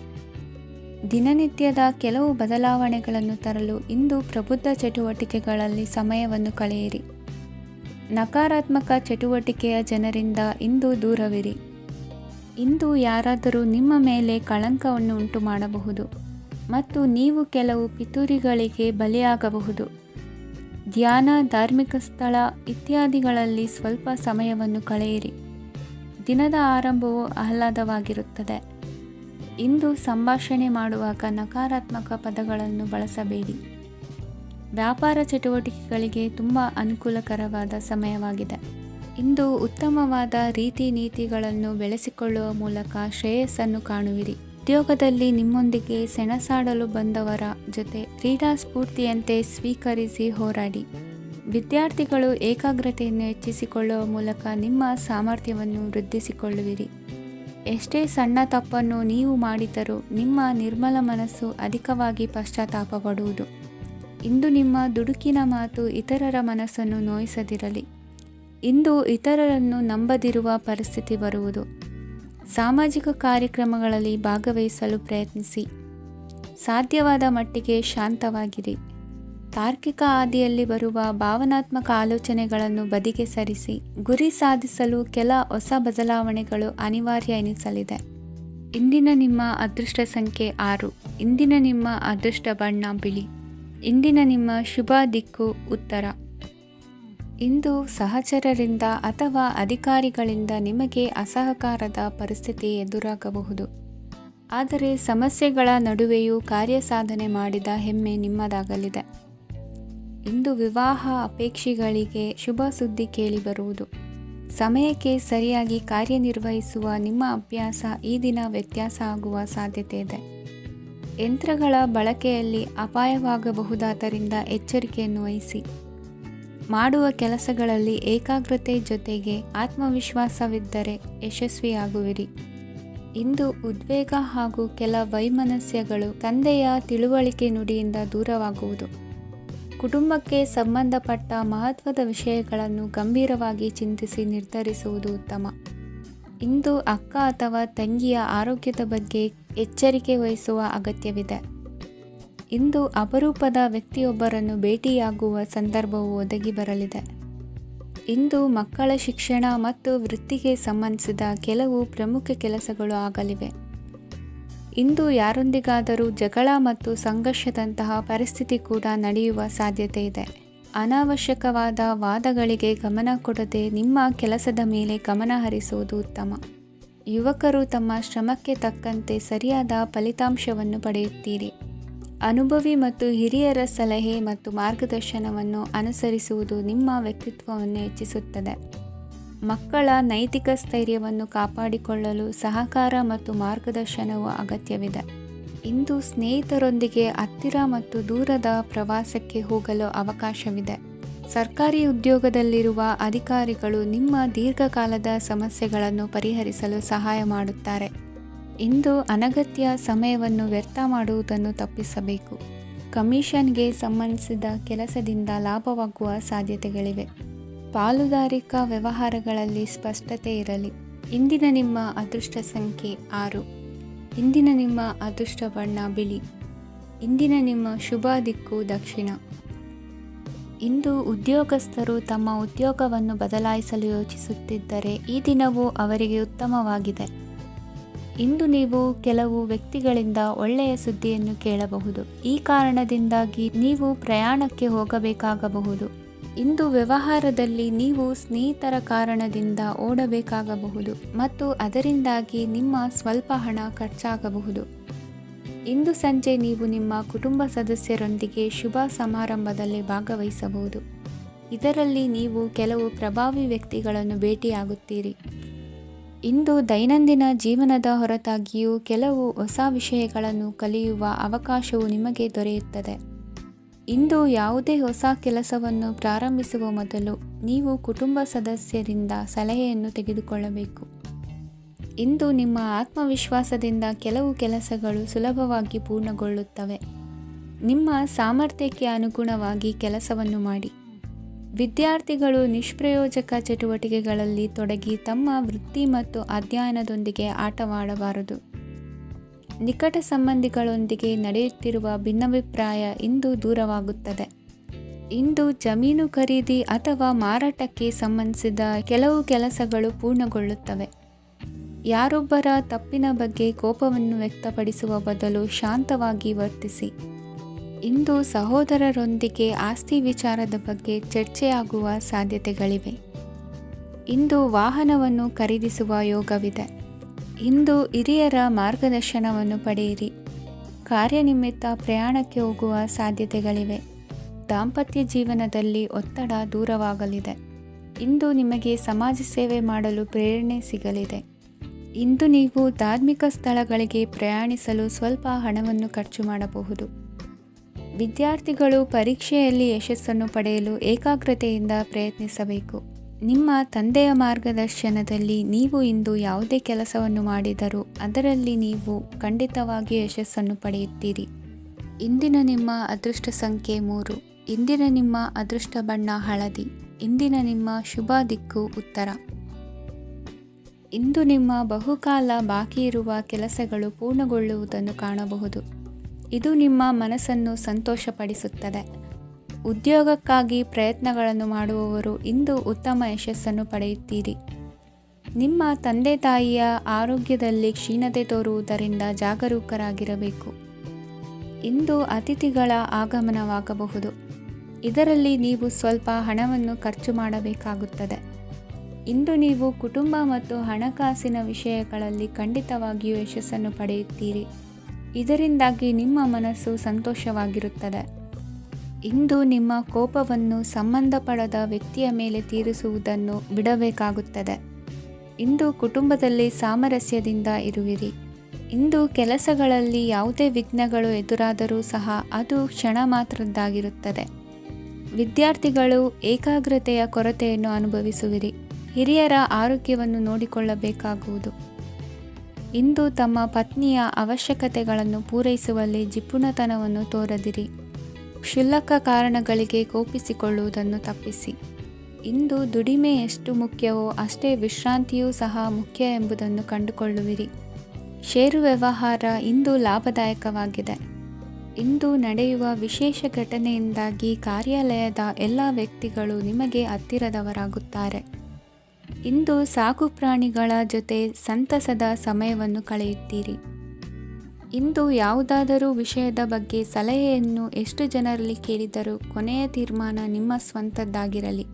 ದಿನನಿತ್ಯದ ಕೆಲವು ಬದಲಾವಣೆಗಳನ್ನು ತರಲು ಇಂದು ಪ್ರಬುದ್ಧ ಚಟುವಟಿಕೆಗಳಲ್ಲಿ ಸಮಯವನ್ನು ಕಳೆಯಿರಿ. ನಕಾರಾತ್ಮಕ ಚಟುವಟಿಕೆಯ ಜನರಿಂದ ಇಂದು ದೂರವಿರಿ. ಇಂದು ಯಾರಾದರೂ ನಿಮ್ಮ ಮೇಲೆ ಕಳಂಕವನ್ನು ಉಂಟು ಮಾಡಬಹುದು ಮತ್ತು ನೀವು ಕೆಲವು ಪಿತೂರಿಗಳಿಗೆ ಬಲಿಯಾಗಬಹುದು. ಧ್ಯಾನ, ಧಾರ್ಮಿಕ ಸ್ಥಳ ಇತ್ಯಾದಿಗಳಲ್ಲಿ ಸ್ವಲ್ಪ ಸಮಯವನ್ನು ಕಳೆಯಿರಿ. ದಿನದ ಆರಂಭವು ಆಹ್ಲಾದವಾಗಿರುತ್ತದೆ. ಇಂದು ಸಂಭಾಷಣೆ ಮಾಡುವಾಗ ನಕಾರಾತ್ಮಕ ಪದಗಳನ್ನು ಬಳಸಬೇಡಿ. ವ್ಯಾಪಾರ ಚಟುವಟಿಕೆಗಳಿಗೆ ತುಂಬ ಅನುಕೂಲಕರವಾದ ಸಮಯವಾಗಿದೆ. ಇಂದು ಉತ್ತಮವಾದ ರೀತಿ ನೀತಿಗಳನ್ನು ಬೆಳೆಸಿಕೊಳ್ಳುವ ಮೂಲಕ ಶ್ರೇಯಸ್ಸನ್ನು ಕಾಣುವಿರಿ. ಉದ್ಯೋಗದಲ್ಲಿ ನಿಮ್ಮೊಂದಿಗೆ ಸೆಣಸಾಡಲು ಬಂದವರ ಜೊತೆ ಕ್ರೀಡಾ ಸ್ಫೂರ್ತಿಯಂತೆ ಸ್ವೀಕರಿಸಿ ಹೋರಾಡಿ. ವಿದ್ಯಾರ್ಥಿಗಳು ಏಕಾಗ್ರತೆಯನ್ನು ಹೆಚ್ಚಿಸಿಕೊಳ್ಳುವ ಮೂಲಕ ನಿಮ್ಮ ಸಾಮರ್ಥ್ಯವನ್ನು ವೃದ್ಧಿಸಿಕೊಳ್ಳುವಿರಿ. ಎಷ್ಟೇ ಸಣ್ಣ ತಪ್ಪನ್ನು ನೀವು ಮಾಡಿದರೂ ನಿಮ್ಮ ನಿರ್ಮಲ ಮನಸ್ಸು ಅಧಿಕವಾಗಿ ಪಶ್ಚಾತ್ತಾಪ ಪಡುವುದು. ಇಂದು ನಿಮ್ಮ ದುಡುಕಿನ ಮಾತು ಇತರರ ಮನಸ್ಸನ್ನು ನೋಯಿಸದಿರಲಿ. ಇಂದು ಇತರರನ್ನು ನಂಬದಿರುವ ಪರಿಸ್ಥಿತಿ ಬರುವುದು. ಸಾಮಾಜಿಕ ಕಾರ್ಯಕ್ರಮಗಳಲ್ಲಿ ಭಾಗವಹಿಸಲು ಪ್ರಯತ್ನಿಸಿ. ಸಾಧ್ಯವಾದ ಮಟ್ಟಿಗೆ ಶಾಂತವಾಗಿರಿ. ತಾರ್ಕಿಕ ಹಾದಿಯಲ್ಲಿ ಬರುವ ಭಾವನಾತ್ಮಕ ಆಲೋಚನೆಗಳನ್ನು ಬದಿಗೆ ಸರಿಸಿ. ಗುರಿ ಸಾಧಿಸಲು ಕೆಲ ಹೊಸ ಬದಲಾವಣೆಗಳು ಅನಿವಾರ್ಯ ಎನಿಸಲಿದೆ. ಇಂದಿನ ನಿಮ್ಮ ಅದೃಷ್ಟ ಸಂಖ್ಯೆ 6. ಇಂದಿನ ನಿಮ್ಮ ಅದೃಷ್ಟ ಬಣ್ಣ ಬಿಳಿ. ಇಂದಿನ ನಿಮ್ಮ ಶುಭ ದಿಕ್ಕು ಉತ್ತರ. ಇಂದು ಸಹಚರರಿಂದ ಅಥವಾ ಅಧಿಕಾರಿಗಳಿಂದ ನಿಮಗೆ ಅಸಹಕಾರದ ಪರಿಸ್ಥಿತಿ ಎದುರಾಗಬಹುದು. ಆದರೆ ಸಮಸ್ಯೆಗಳ ನಡುವೆಯೂ ಕಾರ್ಯಸಾಧನೆ ಮಾಡಿದ ಹೆಮ್ಮೆ ನಿಮ್ಮದಾಗಲಿದೆ. ಇಂದು ವಿವಾಹ ಅಪೇಕ್ಷಿಗಳಿಗೆ ಶುಭ ಸುದ್ದಿ ಕೇಳಿಬರುವುದು. ಸಮಯಕ್ಕೆ ಸರಿಯಾಗಿ ಕಾರ್ಯನಿರ್ವಹಿಸುವ ನಿಮ್ಮ ಅಭ್ಯಾಸ ಈ ದಿನ ವ್ಯತ್ಯಾಸ ಆಗುವ ಸಾಧ್ಯತೆ ಇದೆ. ಯಂತ್ರಗಳ ಬಳಕೆಯಲ್ಲಿ ಅಪಾಯವಾಗಬಹುದಾದ್ದರಿಂದ ಎಚ್ಚರಿಕೆಯನ್ನು ವಹಿಸಿ. ಮಾಡುವ ಕೆಲಸಗಳಲ್ಲಿ ಏಕಾಗ್ರತೆ ಜೊತೆಗೆ ಆತ್ಮವಿಶ್ವಾಸವಿದ್ದರೆ ಯಶಸ್ವಿಯಾಗುವಿರಿ. ಇಂದು ಉದ್ವೇಗ ಹಾಗೂ ಕೆಲ ವೈಮನಸ್ಯಗಳು ತಂದೆಯ ತಿಳುವಳಿಕೆ ನುಡಿಯಿಂದ ದೂರವಾಗುವುದು. ಕುಟುಂಬಕ್ಕೆ ಸಂಬಂಧಪಟ್ಟ ಮಹತ್ವದ ವಿಷಯಗಳನ್ನು ಗಂಭೀರವಾಗಿ ಚಿಂತಿಸಿ ನಿರ್ಧರಿಸುವುದು ಉತ್ತಮ. ಇಂದು ಅಕ್ಕ ಅಥವಾ ತಂಗಿಯ ಆರೋಗ್ಯದ ಬಗ್ಗೆ ಎಚ್ಚರಿಕೆ ವಹಿಸುವ ಅಗತ್ಯವಿದೆ. ಇಂದು ಅಪರೂಪದ ವ್ಯಕ್ತಿಯೊಬ್ಬರನ್ನು ಭೇಟಿಯಾಗುವ ಸಂದರ್ಭವು ಒದಗಿ ಬರಲಿದೆ. ಇಂದು ಮಕ್ಕಳ ಶಿಕ್ಷಣ ಮತ್ತು ವೃತ್ತಿಗೆ ಸಂಬಂಧಿಸಿದ ಕೆಲವು ಪ್ರಮುಖ ಕೆಲಸಗಳು ಆಗಲಿವೆ. ಇಂದು ಯಾರೊಂದಿಗಾದರೂ ಜಗಳ ಮತ್ತು ಸಂಘರ್ಷದಂತಹ ಪರಿಸ್ಥಿತಿ ಕೂಡ ನಡೆಯುವ ಸಾಧ್ಯತೆ ಇದೆ. ಅನಾವಶ್ಯಕವಾದ ವಾದಗಳಿಗೆ ಗಮನ ಕೊಡದೆ ನಿಮ್ಮ ಕೆಲಸದ ಮೇಲೆ ಗಮನ ಹರಿಸುವುದು ಉತ್ತಮ. ಯುವಕರು ತಮ್ಮ ಶ್ರಮಕ್ಕೆ ತಕ್ಕಂತೆ ಸರಿಯಾದ ಫಲಿತಾಂಶವನ್ನು ಪಡೆಯುತ್ತೀರಿ. ಅನುಭವಿ ಮತ್ತು ಹಿರಿಯರ ಸಲಹೆ ಮತ್ತು ಮಾರ್ಗದರ್ಶನವನ್ನು ಅನುಸರಿಸುವುದು ನಿಮ್ಮ ವ್ಯಕ್ತಿತ್ವವನ್ನು ಹೆಚ್ಚಿಸುತ್ತದೆ. ಮಕ್ಕಳ ನೈತಿಕ ಸ್ಥೈರ್ಯವನ್ನು ಕಾಪಾಡಿಕೊಳ್ಳಲು ಸಹಕಾರ ಮತ್ತು ಮಾರ್ಗದರ್ಶನವು ಅಗತ್ಯವಿದೆ. ಇಂದು ಸ್ನೇಹಿತರೊಂದಿಗೆ ಹತ್ತಿರ ಮತ್ತು ದೂರದ ಪ್ರವಾಸಕ್ಕೆ ಹೋಗಲು ಅವಕಾಶವಿದೆ. ಸರ್ಕಾರಿ ಉದ್ಯೋಗದಲ್ಲಿರುವ ಅಧಿಕಾರಿಗಳು ನಿಮ್ಮ ದೀರ್ಘಕಾಲದ ಸಮಸ್ಯೆಗಳನ್ನು ಪರಿಹರಿಸಲು ಸಹಾಯ ಮಾಡುತ್ತಾರೆ. ಇಂದು ಅನಗತ್ಯ ಸಮಯವನ್ನು ವ್ಯರ್ಥ ಮಾಡುವುದನ್ನು ತಪ್ಪಿಸಬೇಕು. ಕಮಿಷನ್ಗೆ ಸಂಬಂಧಿಸಿದ ಕೆಲಸದಿಂದ ಲಾಭವಾಗುವ ಸಾಧ್ಯತೆಗಳಿವೆ. ಪಾಲುದಾರಿಕಾ ವ್ಯವಹಾರಗಳಲ್ಲಿ ಸ್ಪಷ್ಟತೆ ಇರಲಿ. ಇಂದಿನ ನಿಮ್ಮ ಅದೃಷ್ಟ ಸಂಖ್ಯೆ 6. ಇಂದಿನ ನಿಮ್ಮ ಅದೃಷ್ಟ ಬಣ್ಣ ಬಿಳಿ. ಇಂದಿನ ನಿಮ್ಮ ಶುಭ ದಿಕ್ಕು ದಕ್ಷಿಣ. ಇಂದು ಉದ್ಯೋಗಸ್ಥರು ತಮ್ಮ ಉದ್ಯೋಗವನ್ನು ಬದಲಾಯಿಸಲು ಯೋಚಿಸುತ್ತಿದ್ದರೆ ಈ ದಿನವೂ ಅವರಿಗೆ ಉತ್ತಮವಾಗಿದೆ. ಇಂದು ನೀವು ಕೆಲವು ವ್ಯಕ್ತಿಗಳಿಂದ ಒಳ್ಳೆಯ ಸುದ್ದಿಯನ್ನು ಕೇಳಬಹುದು. ಈ ಕಾರಣದಿಂದಾಗಿ ನೀವು ಪ್ರಯಾಣಕ್ಕೆ ಹೋಗಬೇಕಾಗಬಹುದು. ಇಂದು ವ್ಯವಹಾರದಲ್ಲಿ ನೀವು ಸ್ನೇಹಿತರ ಕಾರಣದಿಂದ ಓಡಬೇಕಾಗಬಹುದು ಮತ್ತು ಅದರಿಂದಾಗಿ ನಿಮ್ಮ ಸ್ವಲ್ಪ ಹಣ ಖರ್ಚಾಗಬಹುದು. ಇಂದು ಸಂಜೆ ನೀವು ನಿಮ್ಮ ಕುಟುಂಬ ಸದಸ್ಯರೊಂದಿಗೆ ಶುಭ ಸಮಾರಂಭದಲ್ಲಿ ಭಾಗವಹಿಸಬಹುದು. ಇದರಲ್ಲಿ ನೀವು ಕೆಲವು ಪ್ರಭಾವಿ ವ್ಯಕ್ತಿಗಳನ್ನು ಭೇಟಿಯಾಗುತ್ತೀರಿ. ಇಂದು ದೈನಂದಿನ ಜೀವನದ ಹೊರತಾಗಿಯೂ ಕೆಲವು ಹೊಸ ವಿಷಯಗಳನ್ನು ಕಲಿಯುವ ಅವಕಾಶವು ನಿಮಗೆ ದೊರೆಯುತ್ತದೆ. ಇಂದು ಯಾವುದೇ ಹೊಸ ಕೆಲಸವನ್ನು ಪ್ರಾರಂಭಿಸುವ ಮೊದಲು ನೀವು ಕುಟುಂಬ ಸದಸ್ಯರಿಂದ ಸಲಹೆಯನ್ನು ತೆಗೆದುಕೊಳ್ಳಬೇಕು. ಇಂದು ನಿಮ್ಮ ಆತ್ಮವಿಶ್ವಾಸದಿಂದ ಕೆಲವು ಕೆಲಸಗಳು ಸುಲಭವಾಗಿ ಪೂರ್ಣಗೊಳ್ಳುತ್ತವೆ. ನಿಮ್ಮ ಸಾಮರ್ಥ್ಯಕ್ಕೆ ಅನುಗುಣವಾಗಿ ಕೆಲಸವನ್ನು ಮಾಡಿ. ವಿದ್ಯಾರ್ಥಿಗಳು ನಿಷ್ಪ್ರಯೋಜಕ ಚಟುವಟಿಕೆಗಳಲ್ಲಿ ತೊಡಗಿ ತಮ್ಮ ವೃತ್ತಿ ಮತ್ತು ಅಧ್ಯಯನದೊಂದಿಗೆ ಆಟವಾಡಬಾರದು. ನಿಕಟ ಸಂಬಂಧಿಗಳೊಂದಿಗೆ ನಡೆಯುತ್ತಿರುವ ಭಿನ್ನಾಭಿಪ್ರಾಯ ಇಂದು ದೂರವಾಗುತ್ತದೆ. ಇಂದು ಜಮೀನು ಖರೀದಿ ಅಥವಾ ಮಾರಾಟಕ್ಕೆ ಸಂಬಂಧಿಸಿದ ಕೆಲವು ಕೆಲಸಗಳು ಪೂರ್ಣಗೊಳ್ಳುತ್ತವೆ. ಯಾರೊಬ್ಬರ ತಪ್ಪಿನ ಬಗ್ಗೆ ಕೋಪವನ್ನು ವ್ಯಕ್ತಪಡಿಸುವ ಬದಲು ಶಾಂತವಾಗಿ ವರ್ತಿಸಿ. ಇಂದು ಸಹೋದರರೊಂದಿಗೆ ಆಸ್ತಿ ವಿಚಾರದ ಬಗ್ಗೆ ಚರ್ಚೆಯಾಗುವ ಸಾಧ್ಯತೆಗಳಿವೆ. ಇಂದು ವಾಹನವನ್ನು ಖರೀದಿಸುವ ಯೋಗವಿದೆ. ಇಂದು ಹಿರಿಯರ ಮಾರ್ಗದರ್ಶನವನ್ನು ಪಡೆಯಿರಿ. ಕಾರ್ಯನಿಮಿತ್ತ ಪ್ರಯಾಣಕ್ಕೆ ಹೋಗುವ ಸಾಧ್ಯತೆಗಳಿವೆ. ದಾಂಪತ್ಯ ಜೀವನದಲ್ಲಿ ಒತ್ತಡ ದೂರವಾಗಲಿದೆ. ಇಂದು ನಿಮಗೆ ಸಮಾಜ ಸೇವೆ ಮಾಡಲು ಪ್ರೇರಣೆ ಸಿಗಲಿದೆ. ಇಂದು ನೀವು ಧಾರ್ಮಿಕ ಸ್ಥಳಗಳಿಗೆ ಪ್ರಯಾಣಿಸಲು ಸ್ವಲ್ಪ ಹಣವನ್ನು ಖರ್ಚು ಮಾಡಬಹುದು. ವಿದ್ಯಾರ್ಥಿಗಳು ಪರೀಕ್ಷೆಯಲ್ಲಿ ಯಶಸ್ಸನ್ನು ಪಡೆಯಲು ಏಕಾಗ್ರತೆಯಿಂದ ಪ್ರಯತ್ನಿಸಬೇಕು. ನಿಮ್ಮ ತಂದೆಯ ಮಾರ್ಗದರ್ಶನದಲ್ಲಿ ನೀವು ಇಂದು ಯಾವುದೇ ಕೆಲಸವನ್ನು ಮಾಡಿದರೂ ಅದರಲ್ಲಿ ನೀವು ಖಂಡಿತವಾಗಿಯೂ ಯಶಸ್ಸನ್ನು ಪಡೆಯುತ್ತೀರಿ. ಇಂದಿನ ನಿಮ್ಮ ಅದೃಷ್ಟ ಸಂಖ್ಯೆ 3. ಇಂದಿನ ನಿಮ್ಮ ಅದೃಷ್ಟ ಬಣ್ಣ ಹಳದಿ. ಇಂದಿನ ನಿಮ್ಮ ಶುಭ ದಿಕ್ಕು ಉತ್ತರ. ಇಂದು ನಿಮ್ಮ ಬಹುಕಾಲ ಬಾಕಿ ಇರುವ ಕೆಲಸಗಳು ಪೂರ್ಣಗೊಳ್ಳುವುದನ್ನು ಕಾಣಬಹುದು. ಇದು ನಿಮ್ಮ ಮನಸ್ಸನ್ನು ಸಂತೋಷಪಡಿಸುತ್ತದೆ. ಉದ್ಯೋಗಕ್ಕಾಗಿ ಪ್ರಯತ್ನಗಳನ್ನು ಮಾಡುವವರು ಇಂದು ಉತ್ತಮ ಯಶಸ್ಸನ್ನು ಪಡೆಯುತ್ತೀರಿ. ನಿಮ್ಮ ತಂದೆ ತಾಯಿಯ ಆರೋಗ್ಯದಲ್ಲಿ ಕ್ಷೀಣತೆ ತೋರುವುದರಿಂದ ಜಾಗರೂಕರಾಗಿರಬೇಕು. ಇಂದು ಅತಿಥಿಗಳ ಆಗಮನವಾಗಬಹುದು. ಇದರಲ್ಲಿ ನೀವು ಸ್ವಲ್ಪ ಹಣವನ್ನು ಖರ್ಚು ಮಾಡಬೇಕಾಗುತ್ತದೆ. ಇಂದು ನೀವು ಕುಟುಂಬ ಮತ್ತು ಹಣಕಾಸಿನ ವಿಷಯಗಳಲ್ಲಿ ಖಂಡಿತವಾಗಿಯೂ ಯಶಸ್ಸನ್ನು ಪಡೆಯುತ್ತೀರಿ. ಇದರಿಂದಾಗಿ ನಿಮ್ಮ ಮನಸ್ಸು ಸಂತೋಷವಾಗಿರುತ್ತದೆ. ಇಂದು ನಿಮ್ಮ ಕೋಪವನ್ನು ಸಂಬಂಧಪಡದ ವ್ಯಕ್ತಿಯ ಮೇಲೆ ತೀರಿಸುವುದನ್ನು ಬಿಡಬೇಕಾಗುತ್ತದೆ. ಇಂದು ಕುಟುಂಬದಲ್ಲಿ ಸಾಮರಸ್ಯದಿಂದ ಇರುವಿರಿ. ಇಂದು ಕೆಲಸಗಳಲ್ಲಿ ಯಾವುದೇ ವಿಘ್ನಗಳು ಎದುರಾದರೂ ಸಹ ಅದು ಕ್ಷಣ ಮಾತ್ರದ್ದಾಗಿರುತ್ತದೆ. ವಿದ್ಯಾರ್ಥಿಗಳು ಏಕಾಗ್ರತೆಯ ಕೊರತೆಯನ್ನು ಅನುಭವಿಸುವಿರಿ. ಹಿರಿಯರ ಆರೋಗ್ಯವನ್ನು ನೋಡಿಕೊಳ್ಳಬೇಕಾಗುವುದು. ಇಂದು ತಮ್ಮ ಪತ್ನಿಯ ಅವಶ್ಯಕತೆಗಳನ್ನು ಪೂರೈಸುವಲ್ಲಿ ಜಿಪುಣತನವನ್ನು ತೋರದಿರಿ. ಕ್ಷುಲ್ಲಕ ಕಾರಣಗಳಿಗೆ ಕೋಪಿಸಿಕೊಳ್ಳುವುದನ್ನು ತಪ್ಪಿಸಿ. ಇಂದು ದುಡಿಮೆ ಎಷ್ಟು ಮುಖ್ಯವೋ ಅಷ್ಟೇ ವಿಶ್ರಾಂತಿಯೂ ಸಹ ಮುಖ್ಯ ಎಂಬುದನ್ನು ಕಂಡುಕೊಳ್ಳುವಿರಿ. ಷೇರು ವ್ಯವಹಾರ ಇಂದು ಲಾಭದಾಯಕವಾಗಿದೆ. ಇಂದು ನಡೆಯುವ ವಿಶೇಷ ಘಟನೆಯಿಂದಾಗಿ ಕಾರ್ಯಾಲಯದ ಎಲ್ಲ ವ್ಯಕ್ತಿಗಳು ನಿಮಗೆ ಹತ್ತಿರದವರಾಗುತ್ತಾರೆ. ಇಂದು ಸಾಕು ಪ್ರಾಣಿಗಳ ಜೊತೆ ಸಂತಸದ ಸಮಯವನ್ನು ಕಳೆಯುತ್ತೀರಿ. ಇಂದು ಯಾವುದಾದರೂ ವಿಷಯದ ಬಗ್ಗೆ ಸಲಹೆಯನ್ನು ಎಷ್ಟು ಜನರಲ್ಲಿ ಕೇಳಿದರೂ ಕೊನೆಯ ತೀರ್ಮಾನ ನಿಮ್ಮ ಸ್ವಂತದ್ದಾಗಿರಲಿ.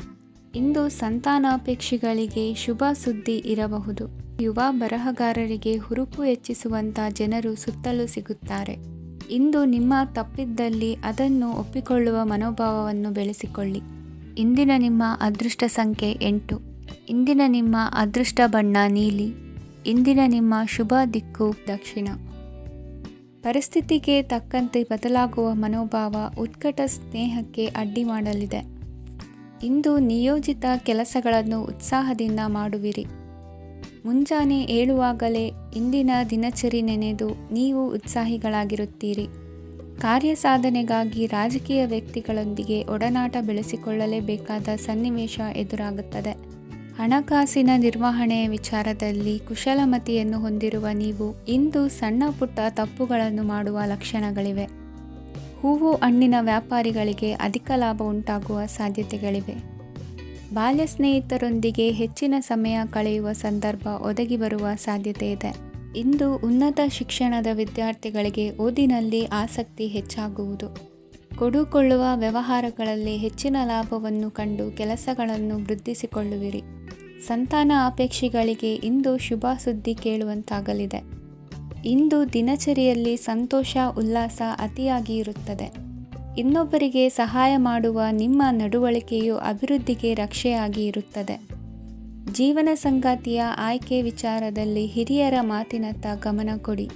ಇಂದು ಸಂತಾನಾಪೇಕ್ಷಿಗಳಿಗೆ ಶುಭ ಸುದ್ದಿ ಇರಬಹುದು. ಯುವ ಬರಹಗಾರರಿಗೆ ಹುರುಪು ಹೆಚ್ಚಿಸುವಂಥ ಜನರು ಸುತ್ತಲೂ ಸಿಗುತ್ತಾರೆ. ಇಂದು ನಿಮ್ಮ ತಪ್ಪಿದ್ದಲ್ಲಿ ಅದನ್ನು ಒಪ್ಪಿಕೊಳ್ಳುವ ಮನೋಭಾವವನ್ನು ಬೆಳೆಸಿಕೊಳ್ಳಿ. ಇಂದಿನ ನಿಮ್ಮ ಅದೃಷ್ಟ ಸಂಖ್ಯೆ 8. ಇಂದಿನ ನಿಮ್ಮ ಅದೃಷ್ಟ ಬಣ್ಣ ನೀಲಿ. ಇಂದಿನ ನಿಮ್ಮ ಶುಭ ದಿಕ್ಕು ದಕ್ಷಿಣ. ಪರಿಸ್ಥಿತಿಗೆ ತಕ್ಕಂತೆ ಬದಲಾಗುವ ಮನೋಭಾವ ಉತ್ಕಟ ಸ್ನೇಹಕ್ಕೆ ಅಡ್ಡಿ ಮಾಡಲಿದೆ. ಇಂದು ನಿಯೋಜಿತ ಕೆಲಸಗಳನ್ನು ಉತ್ಸಾಹದಿಂದ ಮಾಡುವಿರಿ. ಮುಂಜಾನೆ ಏಳುವಾಗಲೇ ಇಂದಿನ ದಿನಚರಿ ನೆನೆದು ನೀವು ಉತ್ಸಾಹಿಗಳಾಗಿರುತ್ತೀರಿ. ಕಾರ್ಯಸಾಧನೆಗಾಗಿ ರಾಜಕೀಯ ವ್ಯಕ್ತಿಗಳೊಂದಿಗೆ ಒಡನಾಟ ಬೆಳೆಸಿಕೊಳ್ಳಲೇಬೇಕಾದ ಸನ್ನಿವೇಶ ಎದುರಾಗುತ್ತದೆ. ಹಣಕಾಸಿನ ನಿರ್ವಹಣೆಯ ವಿಚಾರದಲ್ಲಿ ಕುಶಲಮತಿಯನ್ನು ಹೊಂದಿರುವ ನೀವು ಇಂದು ಸಣ್ಣ ಪುಟ್ಟ ತಪ್ಪುಗಳನ್ನು ಮಾಡುವ ಲಕ್ಷಣಗಳಿವೆ. ಹೂವು ಹಣ್ಣಿನ ವ್ಯಾಪಾರಿಗಳಿಗೆ ಅಧಿಕ ಲಾಭ ಉಂಟಾಗುವ ಸಾಧ್ಯತೆಗಳಿವೆ. ಬಾಲ್ಯ ಸ್ನೇಹಿತರೊಂದಿಗೆ ಹೆಚ್ಚಿನ ಸಮಯ ಕಳೆಯುವ ಸಂದರ್ಭ ಒದಗಿ ಬರುವ ಸಾಧ್ಯತೆ ಇದೆ. ಇಂದು ಉನ್ನತ ಶಿಕ್ಷಣದ ವಿದ್ಯಾರ್ಥಿಗಳಿಗೆ ಓದಿನಲ್ಲಿ ಆಸಕ್ತಿ ಹೆಚ್ಚಾಗುವುದು. ಕೊಡುಕೊಳ್ಳುವ ವ್ಯವಹಾರಗಳಲ್ಲಿ ಹೆಚ್ಚಿನ ಲಾಭವನ್ನು ಕಂಡು ಕೆಲಸಗಳನ್ನು ವೃದ್ಧಿಸಿಕೊಳ್ಳುವಿರಿ. ಸಂತಾನ ಅಪೇಕ್ಷಿಗಳಿಗೆ ಇಂದು ಶುಭ ಸುದ್ದಿ ಕೇಳುವಂತಾಗಲಿದೆ. ಇಂದು ದಿನಚರಿಯಲ್ಲಿ ಸಂತೋಷ ಉಲ್ಲಾಸ ಅತಿಯಾಗಿ ಇರುತ್ತದೆ. ಇನ್ನೊಬ್ಬರಿಗೆ ಸಹಾಯ ಮಾಡುವ ನಿಮ್ಮ ನಡವಳಿಕೆಯು ಅಭಿವೃದ್ಧಿಗೆ ರಕ್ಷೆಯಾಗಿ ಇರುತ್ತದೆ. ಜೀವನ ಸಂಗಾತಿಯ ಆಯ್ಕೆ ವಿಚಾರದಲ್ಲಿ ಹಿರಿಯರ ಮಾತಿನತ್ತ ಗಮನ ಕೊಡಿ.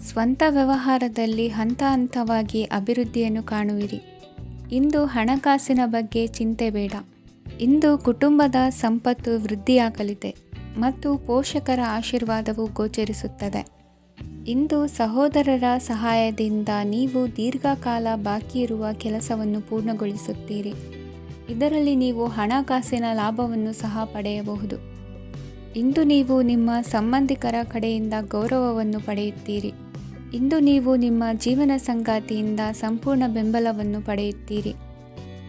ಸ್ವಂತ ವ್ಯವಹಾರದಲ್ಲಿ ಹಂತ ಹಂತವಾಗಿ ಅಭಿವೃದ್ಧಿಯನ್ನು ಕಾಣುವಿರಿ. ಇಂದು ಹಣಕಾಸಿನ ಬಗ್ಗೆ ಚಿಂತೆ ಬೇಡ. ಇಂದು ಕುಟುಂಬದ ಸಂಪತ್ತು ವೃದ್ಧಿಯಾಗಲಿದೆ. ಮತ್ತು ಪೋಷಕರ ಆಶೀರ್ವಾದವು ಗೋಚರಿಸುತ್ತದೆ. ಇಂದು ಸಹೋದರರ ಸಹಾಯದಿಂದ ನೀವು ದೀರ್ಘಕಾಲ ಬಾಕಿ ಇರುವ ಕೆಲಸವನ್ನು ಪೂರ್ಣಗೊಳಿಸುತ್ತೀರಿ. ಇದರಲ್ಲಿ ನೀವು ಹಣಕಾಸಿನ ಲಾಭವನ್ನು ಸಹ ಪಡೆಯಬಹುದು. ಇಂದು ನೀವು ನಿಮ್ಮ ಸಂಬಂಧಿಕರ ಕಡೆಯಿಂದ ಗೌರವವನ್ನು ಪಡೆಯುತ್ತೀರಿ. ಇಂದು ನೀವು ನಿಮ್ಮ ಜೀವನ ಸಂಗಾತಿಯಿಂದ ಸಂಪೂರ್ಣ ಬೆಂಬಲವನ್ನು ಪಡೆಯುತ್ತೀರಿ.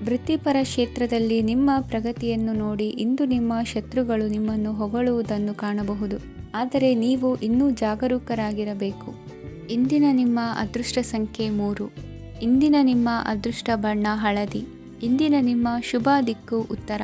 ವೃತ್ತಿಪರ ಕ್ಷೇತ್ರದಲ್ಲಿ ನಿಮ್ಮ ಪ್ರಗತಿಯನ್ನು ನೋಡಿ ಇಂದು ನಿಮ್ಮ ಶತ್ರುಗಳು ನಿಮ್ಮನ್ನು ಹೊಗಳುವುದನ್ನು ಕಾಣಬಹುದು. ಆದರೆ ನೀವು ಇನ್ನೂ ಜಾಗರೂಕರಾಗಿರಬೇಕು. ಇಂದಿನ ನಿಮ್ಮ ಅದೃಷ್ಟ ಸಂಖ್ಯೆ 3. ಇಂದಿನ ನಿಮ್ಮ ಅದೃಷ್ಟ ಬಣ್ಣ ಹಳದಿ. ಇಂದಿನ ನಿಮ್ಮ ಶುಭ ದಿಕ್ಕು ಉತ್ತರ.